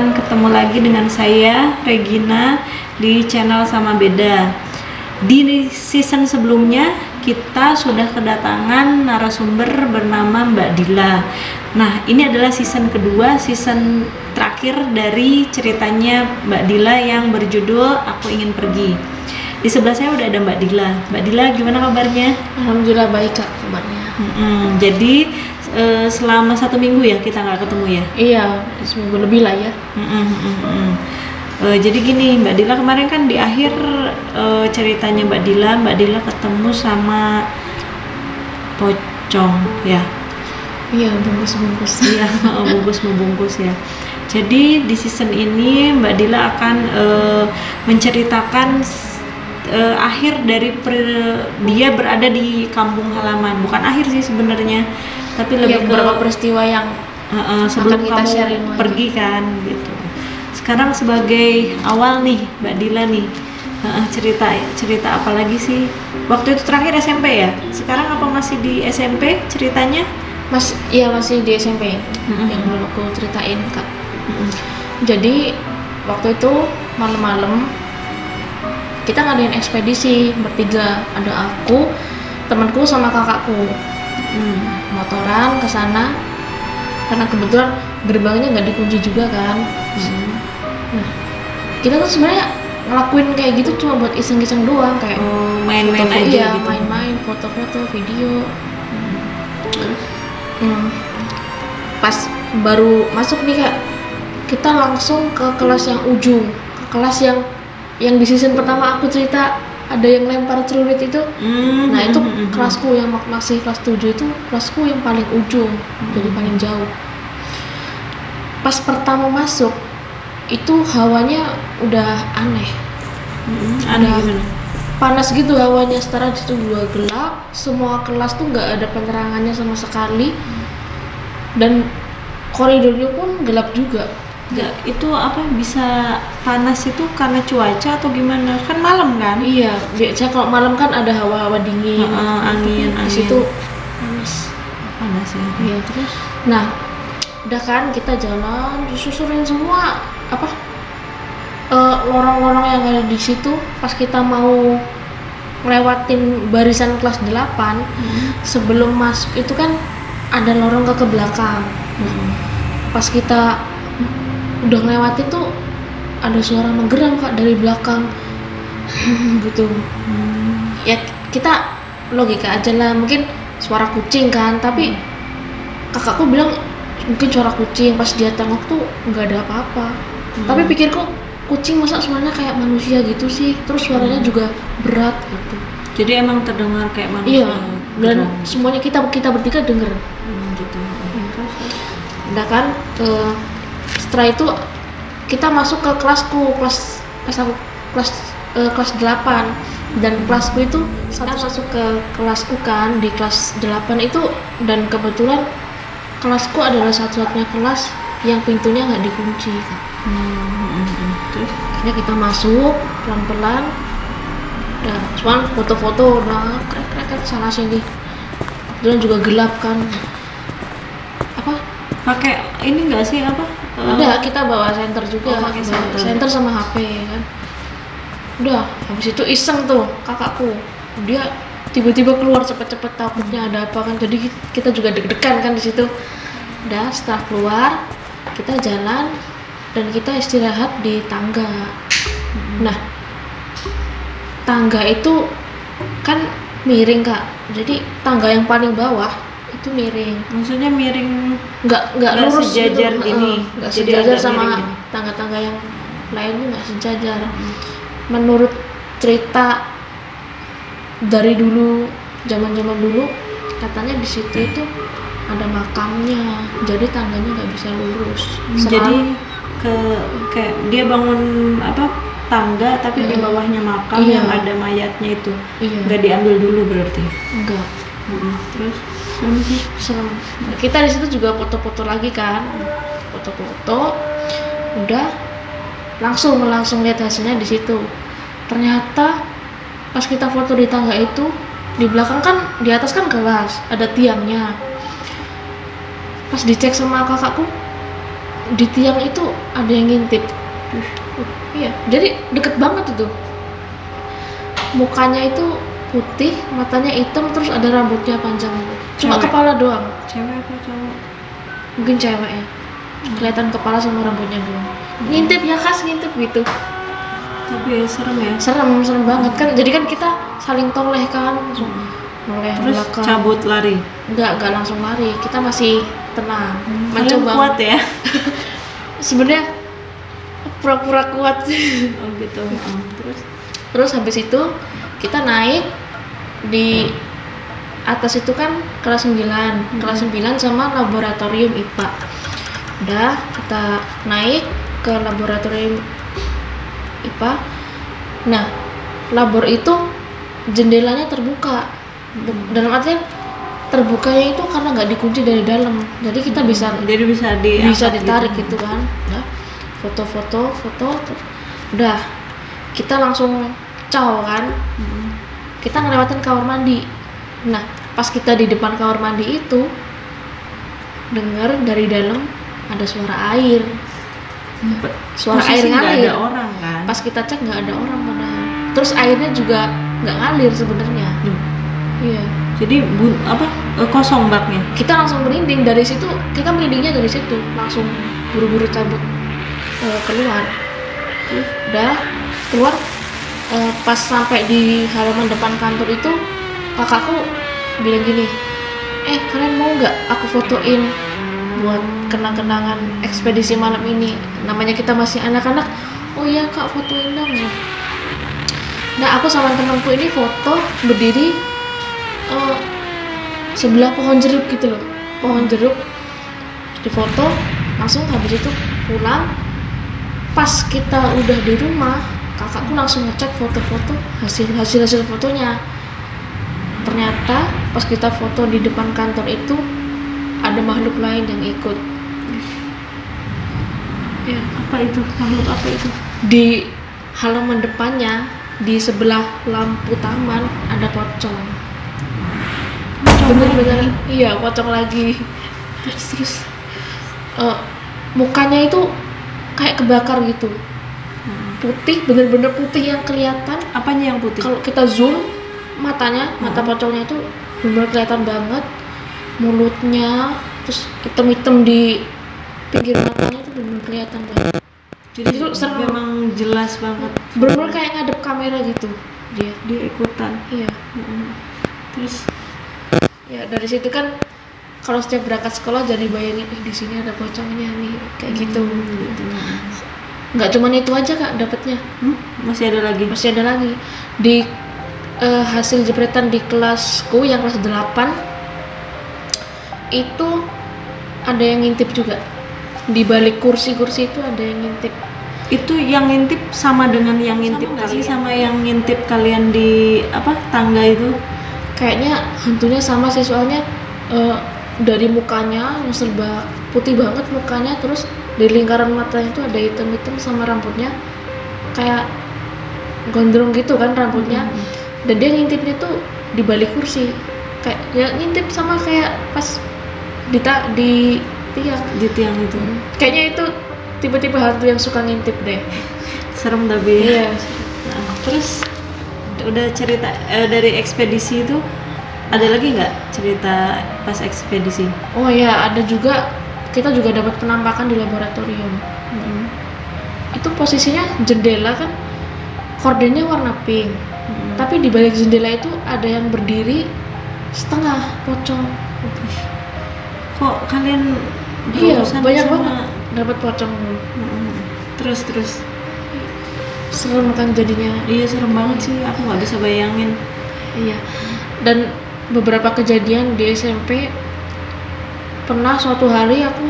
teman-teman, ketemu lagi dengan saya Regina di channel Sama Beda. Di season sebelumnya kita sudah kedatangan narasumber bernama Mbak Dila. Nah, ini adalah season kedua, season terakhir dari ceritanya Mbak Dila yang berjudul Aku Ingin Pergi. Di sebelah saya udah ada Mbak Dila. Mbak Dila, gimana kabarnya? Alhamdulillah baik Kak kabarnya. Jadi selama 1 minggu ya kita nggak ketemu ya? Iya, seminggu lebih lah ya. Jadi gini, Mbak Dila kemarin kan di akhir ceritanya Mbak Dila ketemu sama pocong ya? Iya, bungkus-bungkus. Iya, bungkus membungkus ya. Jadi di season ini Mbak Dila akan menceritakan akhir dari dia berada di kampung halaman. Bukan akhir sih sebenarnya, tapi lebih ke beberapa peristiwa yang sebelum kita kamu sharing pergi kan gitu. Sekarang sebagai awal nih Mbak Dila nih, cerita apa lagi sih? Waktu itu terakhir SMP ya? Sekarang apa masih di SMP ceritanya? Masih di SMP yang belum aku ceritain Kak. Jadi waktu itu malam-malam kita ngadain ekspedisi bertiga, ada aku, temanku sama kakakku. Motoran ke sana karena kebetulan gerbangnya nggak dikunci juga kan. Nah, kita tuh sebenarnya ngelakuin kayak gitu cuma buat iseng-iseng doang, kayak main-main aja gitu. main-main, foto-foto, video. Pas baru masuk nih Kak, kita langsung ke kelas yang ujung, ke kelas yang di season pertama aku cerita ada yang lempar celurit itu. Nah itu kelasku yang masih kelas 7 itu kelasku yang paling ujung, jadi paling jauh. Pas pertama masuk itu hawanya udah aneh. Aneh gimana? Panas gitu hawanya, setara itu juga gelap, semua kelas tuh nggak ada penerangannya sama sekali, dan koridornya pun gelap juga. Nggak, itu apa bisa panas itu karena cuaca atau gimana? Kan malam kan? Iya, biasanya kalau malam kan ada hawa-hawa dingin, angin di situ panas ya. Iya, terus nah udah kan kita jalan disusurin semua lorong-lorong yang ada di situ. Pas kita mau ngelewatin barisan kelas 8, sebelum masuk itu kan ada lorong ke belakang. Pas kita udah ngelewatin tuh ada suara menggeram Kak dari belakang. Gitu. Ya kita logika aja lah, mungkin suara kucing kan, tapi kakakku bilang mungkin suara kucing. Pas dia tengok tuh nggak ada apa-apa. Tapi pikirku kucing masa suaranya kayak manusia gitu sih, terus suaranya juga berat gitu. Jadi emang terdengar kayak manusia. Iya, dan semuanya kita bertiga denger. Gitu. Udah kan, setelah itu kita masuk ke kelasku, kelas 8, dan kelasku itu kita masuk ke kelasku kan di kelas 8 itu, dan kebetulan kelasku adalah satu-satunya kelas yang pintunya nggak dikunci kan. Terus akhirnya kita masuk pelan-pelan, dan cuman foto-foto udah krek sana sini, dan juga gelap kan. Pakai ini enggak sih Ada, kita bawa senter juga, pakai senter sama HP kan. Udah, habis itu iseng tuh kakakku, dia tiba-tiba keluar cepet-cepet, takutnya ada apa kan, jadi kita juga deg-degan kan di situ. Udah, setelah keluar kita jalan dan kita istirahat di tangga. Nah, tangga itu kan miring Kak, jadi tangga yang paling bawah itu miring. Maksudnya miring, nggak lurus sejajar gitu. gini. Nggak Jadi sejajar agak sama miring. tangga-tangga yang lainnya, nggak sejajar. Menurut cerita dari dulu, zaman-zaman dulu, katanya di situ itu ada makamnya, jadi tangganya nggak bisa lurus. Jadi kayak dia bangun tangga tapi di bawahnya makam yang ada mayatnya itu. Nggak diambil dulu berarti? Enggak. Terus serem. Kita di situ juga foto-foto lagi kan, foto-foto. Udah langsung lihat hasilnya di situ. Ternyata pas kita foto di tangga itu, di belakang kan, di atas kan kelas, ada tiangnya. Pas dicek sama kakakku, di tiang itu ada yang ngintip. Iya, jadi deket banget itu. Mukanya itu putih, matanya hitam, terus ada rambutnya panjang. Cuma Cewek? kepala doang. Cewek apa cowok? Mungkin cewek ya. Kelihatan kepala sama rambutnya doang. Ngintip ya, khas ngintip gitu. Tapi serem ya. Serem banget kan. Jadi kan kita saling toleh kan. Noleh Terus belakang. cabut lari. Enggak langsung lari. Kita masih tenang. Kalian Mencoba. kuat ya? Sebenarnya pura-pura kuat. Oh gitu. Terus habis itu kita naik di atas itu kan kelas 9 sama laboratorium IPA. Udah kita naik ke laboratorium IPA. Nah, labor itu jendelanya terbuka. Dalam artian terbukanya itu karena nggak dikunci dari dalam. Jadi kita bisa ditarik gitu kan. Nah, foto. Udah, kita langsung caw kan. Kita ngelewatin kamar mandi. Nah, pas kita di depan kamar mandi itu dengar dari dalam ada suara air. Suara Posisi air nggak ngalir. ada orang kan? Pas kita cek nggak ada orang padahal. Terus airnya juga nggak ngalir sebenarnya. Iya. Jadi kosong baknya. Kita langsung merinding dari situ. Kita merindingnya dari situ. Langsung buru-buru cabut keluar. Udah keluar. Pas sampai di halaman depan kantor itu kakakku bilang gini, kalian mau nggak aku fotoin buat kenang-kenangan ekspedisi malam ini, namanya kita masih anak-anak. Oh iya kak, fotoin dong. Nah, aku sama temanku ini foto berdiri sebelah pohon jeruk gitu loh, pohon jeruk difoto. Langsung habis itu pulang. Pas kita udah di rumah, kakakku langsung ngecek foto-foto hasil fotonya. Ternyata pas kita foto di depan kantor itu ada makhluk lain yang ikut. Ya, apa itu? Makhluk apa itu? Di halaman depannya, di sebelah lampu taman ada pocong. Bener-bener iya, pocong lagi. Terus mukanya itu kayak kebakar gitu. Putih, bener-bener putih yang kelihatan. Apanya yang putih? Kalau kita zoom mata pocongnya itu bener-bener kelihatan banget. Mulutnya, terus hitam-hitam di pinggir matanya itu bener-bener kelihatan banget. Jadi itu memang jelas banget. Bener-bener kayak ngadep kamera gitu dia. Dia ikutan. Iya. Terus Ya dari situ kan kalau setiap berangkat sekolah jadi bayangin di sini ada pocongnya nih kayak gitu. Nggak cuma itu aja kak dapatnya. Masih ada lagi. Di hasil jepretan di kelasku yang kelas 8 itu ada yang ngintip juga. Di balik kursi-kursi itu ada yang ngintip. Itu yang ngintip sama dengan yang ngintip kali sama yang ngintip kalian di tangga itu? Kayaknya hantunya sama sih, soalnya dari mukanya yang serba putih banget mukanya, terus di lingkaran matanya itu ada hitam-hitam sama rambutnya kayak gondrong gitu kan rambutnya. Dan dia ngintipnya tuh di balik kursi, kayak ya ngintip sama kayak pas di tiang itu. Kayaknya itu tipe-tipe hantu yang suka ngintip deh. Serem tapi. Iya. Nah, terus udah cerita dari ekspedisi itu, ada lagi nggak cerita pas ekspedisi? Oh ya, ada juga, kita juga dapat penampakan di laboratorium. Itu posisinya jendela kan kordennya warna pink, tapi di balik jendela itu ada yang berdiri setengah pocong. Kok kalian Iya, berurusan banyak sama- banget dapat pocong. Terus Serem kan jadinya. iya serem banget sih, aku nggak bisa bayangin. Iya. Dan beberapa kejadian di SMP, pernah suatu hari aku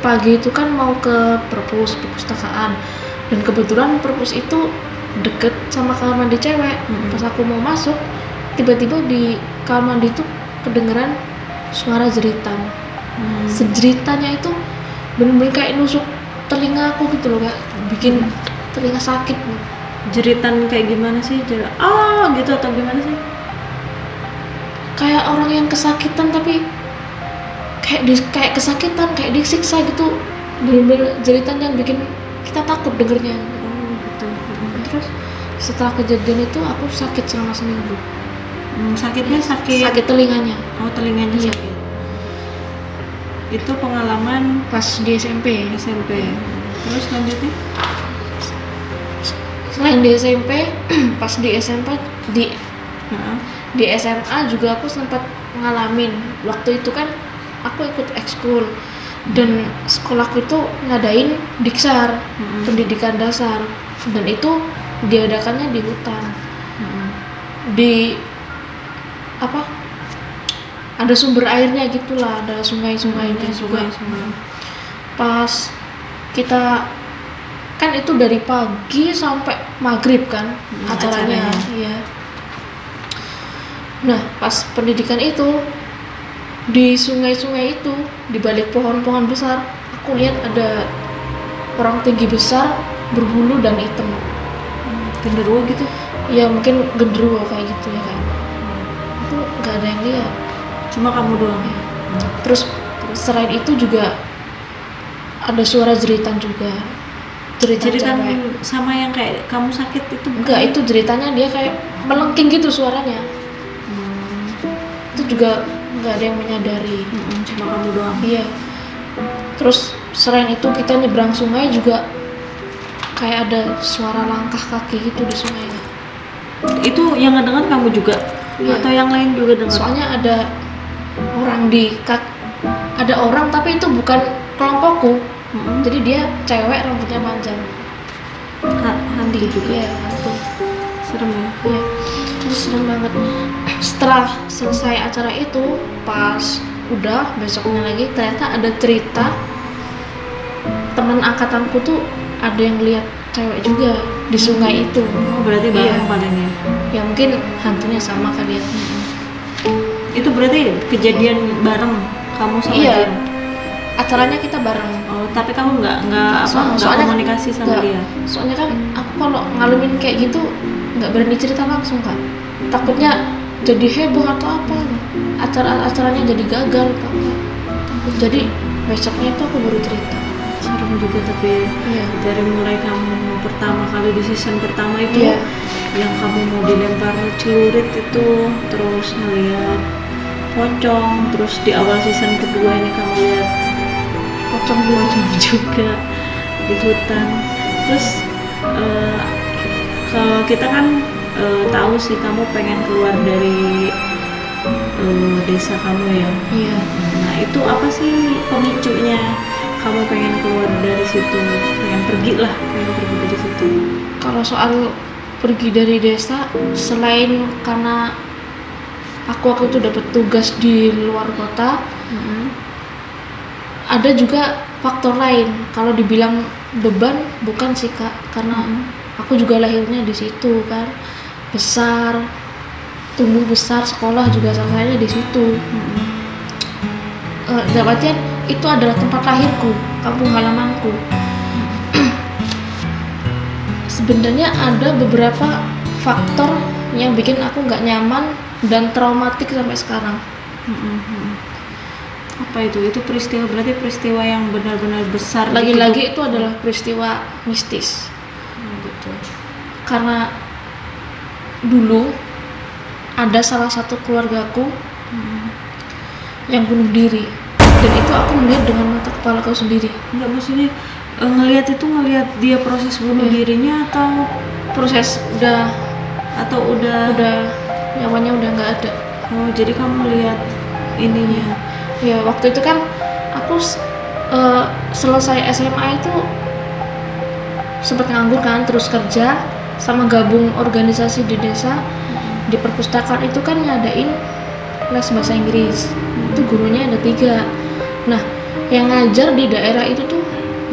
pagi itu kan mau ke perpustakaan, dan kebetulan perpus itu deket sama kamar mandi cewek. Pas aku mau masuk, tiba-tiba di kamar mandi itu kedengeran suara jeritan. Sejeritannya itu bener-bener kayak nusuk telinga aku gitu loh kak, bikin telinga sakit. Jeritan kayak gimana sih? Gitu atau gimana sih? Kayak orang yang kesakitan, tapi kayak kesakitan, kayak disiksa gitu. bener-bener jeritan yang bikin kita takut dengernya. Oh gitu. Terus setelah kejadian itu aku sakit selama seminggu. Sakitnya Sakit telinganya Oh, telinganya Iya. sakit. Itu pengalaman pas di SMP. SMP. Terus lanjutnya? Selain di SMP, pas di SMP di Heeh. di SMA juga aku sempat ngalamin. Waktu itu kan aku ikut ekskul dan sekolahku itu ngadain diksar, pendidikan dasar, dan itu diadakannya di hutan, di apa, ada sumber airnya gitulah, ada sungai-sungainya juga. Sungai. Pas kita kan itu dari pagi sampai maghrib kan acaranya. Iya. Nah pas pendidikan itu di sungai-sungai itu, di balik pohon-pohon besar, aku lihat ada orang tinggi besar berbulu dan hitam. Genderuwo gitu. Ya mungkin genderuwo kayak gitu ya kan. Itu nggak ada yang lihat. Cuma kamu doang. Terus selain itu juga ada suara jeritan juga. Jeritan cewek. Sama yang kayak kamu sakit itu bukan? Enggak, itu jeritanya dia kayak melengking gitu suaranya. Itu juga nggak ada yang menyadari. Cuma kamu doang. Iya. Terus selain itu kita nyebrang sungai juga kayak ada suara langkah kaki gitu di sungainya. Itu yang ngedengar kamu juga? Iya. Atau yang lain juga dengar? Soalnya ada orang ada orang tapi itu bukan kelompokku. Jadi dia cewek, rambutnya panjang. Hantu juga. Iya, hantu. Serem ya? Iya. Terus serem banget. Setelah selesai acara itu, pas udah besoknya lagi ternyata ada cerita teman angkatanku tuh ada yang lihat cewek juga di sungai itu. Oh, berarti bareng paling ya? Ya mungkin hantunya sama kali ya. Itu berarti kejadian bareng kamu sama Iya. dia? Acaranya kita bareng. Oh, tapi kamu nggak Soalnya komunikasi sama nggak. dia? Soalnya kan aku kalau ngalamin kayak gitu nggak berani cerita langsung kan. Takutnya jadi heboh atau apa. Acaranya jadi gagal atau apa. Jadi besoknya itu aku baru cerita. Serem juga tapi Iya. dari mulai kamu pertama kali di season pertama itu Iya. yang kamu mau dilempar celurit itu, terus ngeliat pocong, terus di awal season kedua ini kamu lihat pocong juga di hutan. Terus kalau kita kan tahu sih kamu pengen keluar dari desa kamu ya. Iya. Nah itu apa sih pemicunya kamu pengen keluar dari situ, pengen pergi dari situ? Kalau soal pergi dari desa, selain karena aku waktu itu dapat tugas di luar kota, ada juga faktor lain. Kalau dibilang beban, bukan sih Kak, karena aku juga lahirnya di situ kan, besar, tumbuh besar, sekolah juga selesainya di situ. Dalam artian itu adalah tempat lahirku, kampung halamanku. Sebenarnya ada beberapa faktor yang bikin aku nggak nyaman dan traumatik sampai sekarang. Apa itu? Itu peristiwa, berarti peristiwa yang benar-benar besar. Lagi-lagi itu adalah peristiwa mistis. Betul. Karena dulu ada salah satu keluargaku yang bunuh diri, dan itu aku melihat dengan mata kepalaku sendiri. Enggak, maksudnya ngelihat dia proses bunuh dirinya atau Proses udah nyawanya udah nggak ada. Oh, jadi kamu lihat ininya. Ya waktu itu kan aku selesai SMA itu sempat nganggur kan, terus kerja sama gabung organisasi di desa. Di perpustakaan itu kan ngadain les bahasa Inggris. Itu gurunya ada 3. Nah yang ngajar di daerah itu tuh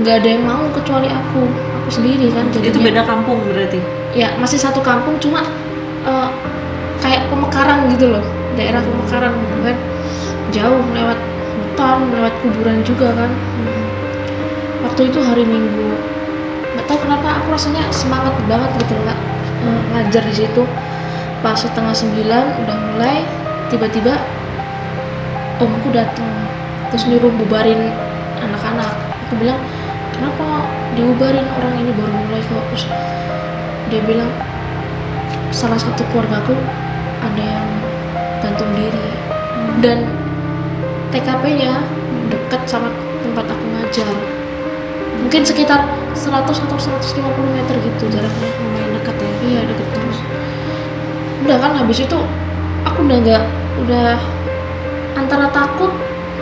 nggak ada yang mau kecuali aku sendiri kan. Jadinya, itu beda kampung berarti? Ya masih satu kampung, cuma kayak pemekaran gitu loh, daerah pemekaran kan, jauh, lewat hutan, lewat kuburan juga kan. Waktu itu hari Minggu, nggak tahu kenapa aku rasanya semangat banget gitu Kak, ngajar di situ. Pas 8:30 udah mulai, tiba-tiba omku datang terus nyuruh bubarin anak-anak. Aku bilang kenapa diubarin, orang ini baru mulai kok. Terus dia bilang salah satu keluargaku ada yang gantung diri dan TKP-nya dekat sama tempat aku ngajar, mungkin sekitar 100 atau 150 meter gitu jaraknya. Lumayan dekat ya. Iya deket terus. Udah kan habis itu aku udah antara takut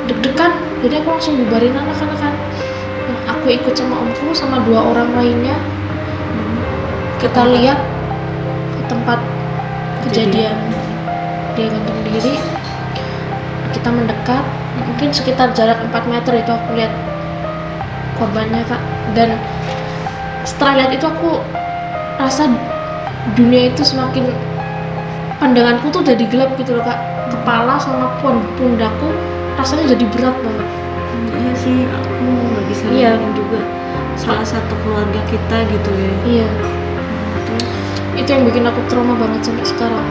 deg-degan, jadi aku langsung bubarin anak-anak kan. Nah, aku ikut sama omku sama 2 orang lainnya, kita lihat ke tempat kejadian dia gantung diri. Kita mendekat, mungkin sekitar jarak 4 meter itu aku lihat korbannya Kak. Dan setelah lihat itu aku rasa dunia itu semakin, pandanganku tuh jadi gelap gitu loh Kak. Kepala sama pundakku rasanya jadi berat banget. Iya sih, aku lagi sayangin juga salah satu keluarga kita gitu ya. Iya, Terus, itu yang bikin aku trauma banget sampai sekarang.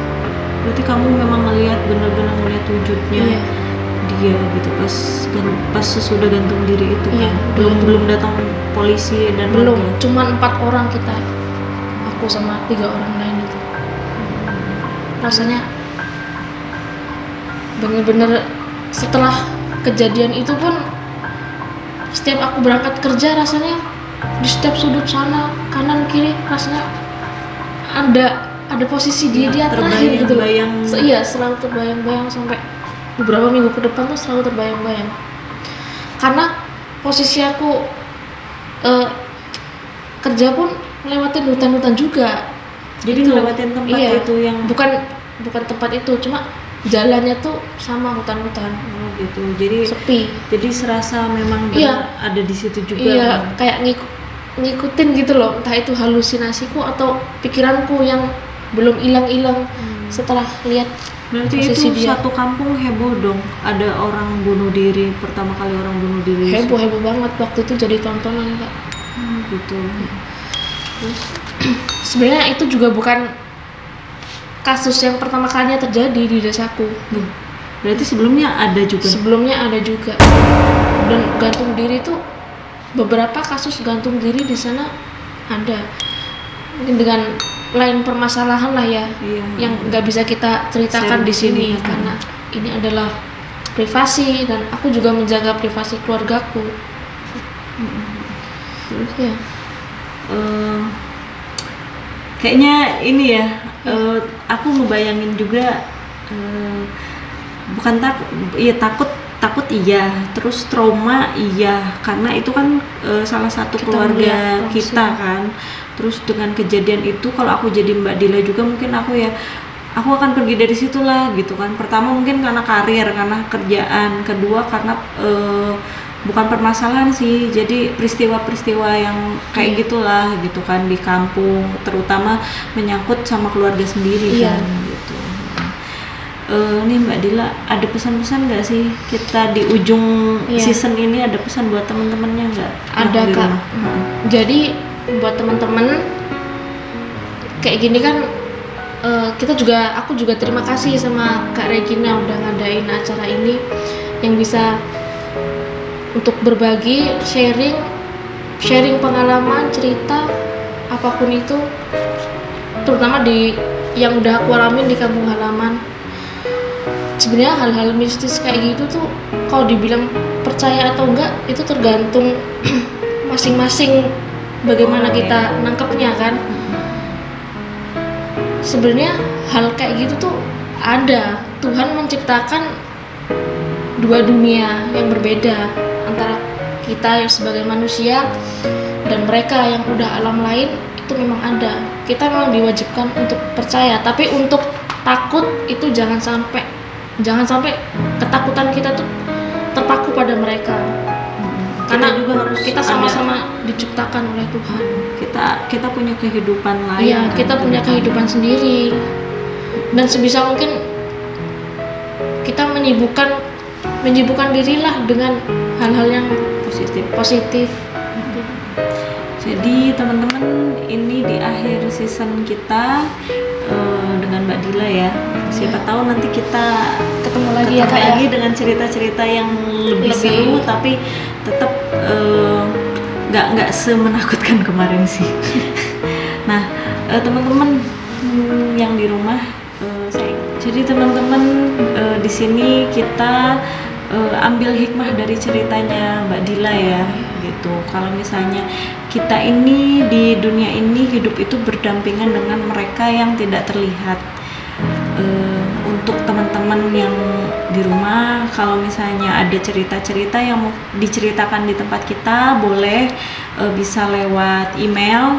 berarti kamu memang benar-benar ngeliat wujudnya Iya. dia gitu pas sesudah gantung diri itu Iya, kan. Belum datang polisi dan Belum, warga. cuman 4 orang kita, aku sama 3 orang lain itu. Rasanya bener-bener setelah kejadian itu pun setiap aku berangkat kerja rasanya di setiap sudut sana kanan kiri rasanya ada posisi dia di atas gitu loh. Iya, selalu terbayang-bayang sampai beberapa minggu ke depan tuh selalu terbayang-bayang. Karena posisi aku kerja pun lewatin hutan-hutan juga. Jadi Itu. ngelewatin tempat Iya. itu yang bukan tempat itu, cuma jalannya tuh sama hutan-hutan. oh gitu. Jadi serasa memang Iya. benar ada di situ juga. Iya, kan? kayak ngikutin gitu loh. Entah itu halusinasiku atau pikiranku yang belum hilang-hilang setelah lihat Berarti posisi itu dia. satu kampung heboh dong. Ada orang bunuh diri, pertama kali orang bunuh diri. Heboh banget waktu itu, jadi tontonan Kak. Gitu. Terus Sebenarnya itu juga bukan kasus yang pertama kalinya terjadi di desaku. berarti sebelumnya ada juga. Sebelumnya ada juga. Dan gantung diri itu beberapa kasus gantung diri di sana ada. Mungkin dengan lain permasalahan lah ya, Iya. yang nggak bisa kita ceritakan Share di sini di sini, karena ini adalah privasi dan aku juga menjaga privasi keluargaku. Terus Ya, kayaknya ini ya, aku ngebayangin juga bukan takut iya, terus trauma iya, karena itu kan salah satu Kita keluarga melihat kita langsung. kan. Terus dengan kejadian itu, kalau aku jadi Mbak Dila juga mungkin aku akan pergi dari situ lah gitu kan. Pertama mungkin karena karir, karena kerjaan, kedua karena bukan permasalahan sih, jadi peristiwa-peristiwa yang kayak gitulah gitu kan di kampung, terutama menyangkut sama keluarga sendiri Iya. kan gitu. Nih Mbak Dila, ada pesan-pesan nggak sih kita di ujung Iya. season ini, ada pesan buat temen-temennya nggak? ada yang di Kak. rumah? Jadi buat teman-teman kayak gini kan, aku juga terima kasih sama Kak Regina udah ngadain acara ini yang bisa untuk berbagi, sharing pengalaman, cerita apapun itu, terutama yang udah aku alamin di kampung halaman. Sebenarnya hal-hal mistis kayak gitu tuh kalau dibilang percaya atau enggak itu tergantung masing-masing bagaimana kita nangkepnya kan. Sebenarnya hal kayak gitu tuh ada. Tuhan menciptakan 2 dunia yang berbeda antara kita yang sebagai manusia dan mereka yang udah alam lain. Itu memang ada. Kita memang diwajibkan untuk percaya, tapi untuk takut itu jangan sampai ketakutan kita tuh terpaku pada mereka. Karena Kita juga harus kita sama-sama diciptakan oleh Tuhan. Kita punya kehidupan lain. Iya, kan, kita punya kehidupan sendiri. Dan sebisa mungkin kita menyibukkan dirilah dengan hal-hal yang positif. Jadi teman-teman, ini di akhir season kita dengan Mbak Dila ya. Siapa tahu nanti kita Ketemu lagi ya Kak lagi ya. dengan cerita-cerita yang lebih Lebih. seru, tapi tetap nggak semenakutkan kemarin sih. Nah, teman-teman yang di rumah, jadi teman-teman, di sini kita ambil hikmah dari ceritanya Mbak Dila ya, gitu. Kalau misalnya kita ini di dunia ini hidup itu berdampingan dengan mereka yang tidak terlihat. Untuk teman-teman yang di rumah, kalau misalnya ada cerita-cerita yang mau diceritakan di tempat kita, boleh bisa lewat email.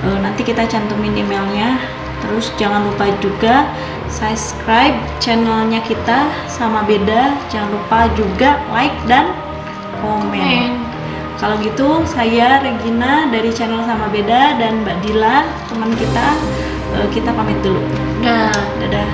Nanti kita cantumin emailnya. Terus jangan lupa juga subscribe channelnya kita Sama Beda. Jangan lupa juga like dan komen. Kalau gitu, saya Regina dari channel Sama Beda dan Mbak Dila teman kita, kita pamit dulu. Nah, Dadah.